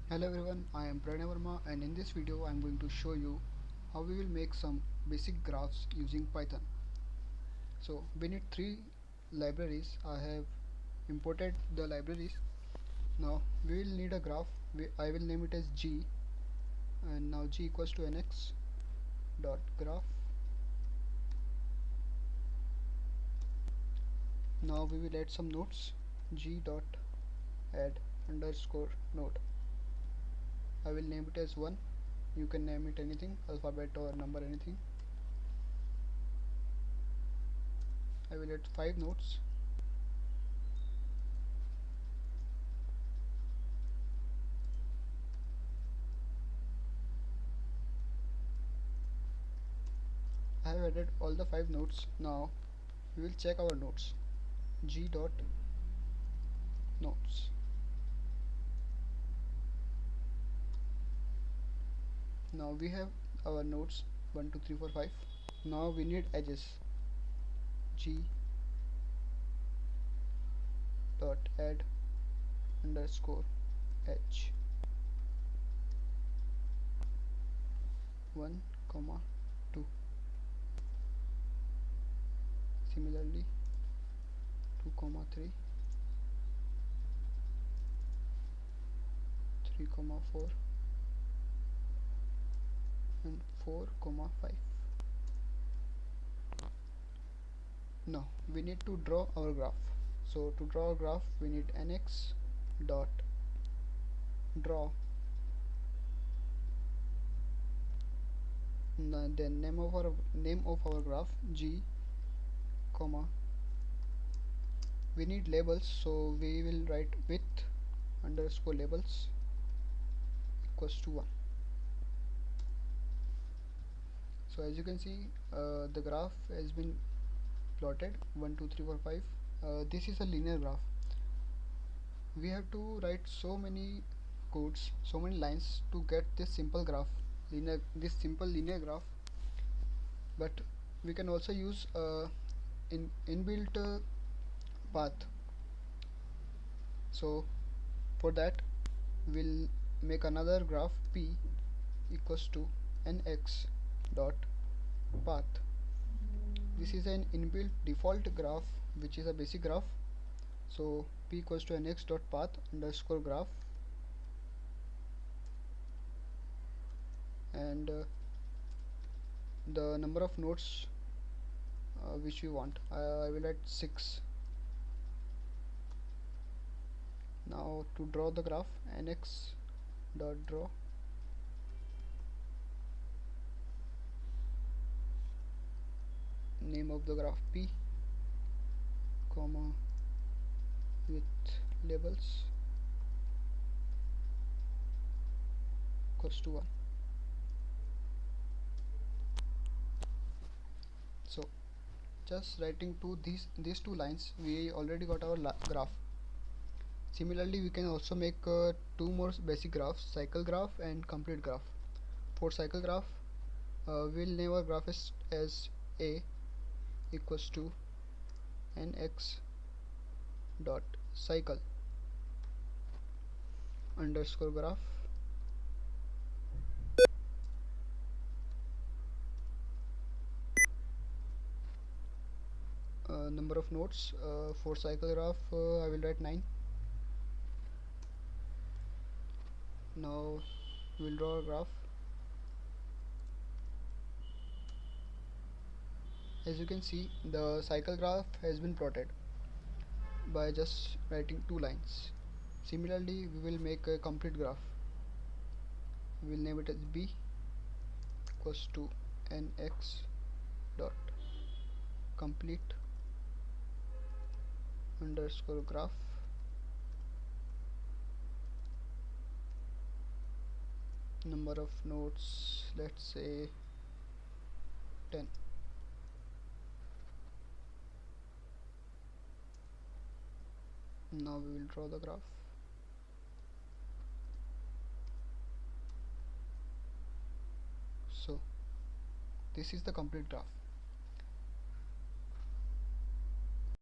Hello everyone, I am Pranay Verma and in this video I am going to show you how we will make some basic graphs using Python. So we need three libraries. I have imported the libraries. Now we will need a graph. I will name it as G, and now G equals to nx dot graph. Now we will add some nodes. G dot add underscore node. I will name it as 1. You can name it anything, alphabet or number, anything. I will add 5 nodes. I have added all the 5 nodes. Now we will check our nodes. G dot nodes. Now we have our nodes 1 2 3 4 5. Now we need edges. G dot add underscore edge 1 comma 2. Similarly 2 comma 3, 3 comma 4, and 4 comma 5. Now we need to draw our graph. So to draw a graph we need nx dot draw the name of our graph G comma. We need labels, so we will write width underscore labels equals to 1. So as you can see, the graph has been plotted 1 2 3 4 5. This is a linear graph. We have to write so many codes, so many lines to get this simple graph, this simple linear graph. But we can also use inbuilt path. So for that we'll make another graph P equals to nx dot path. This is an inbuilt default graph which is a basic graph. So P equals to nx dot path underscore graph, and the number of nodes which we want. I will add 6. Now to draw the graph, nx dot draw name of the graph P comma with labels equals to 1. So just writing to these two lines we already got our graph. Similarly we can also make two more basic graphs, cycle graph and complete graph. For cycle graph we'll name our graph as A equals to nx dot cycle underscore graph. Number of nodes for cycle graph I will write 9. Now we'll draw a graph. As you can see, the cycle graph has been plotted by just writing 2 lines. Similarly we will make a complete graph. We will name it as B equals to nx dot complete underscore graph. Number of nodes, let's say 10. Now we will draw the graph. So this is the complete graph.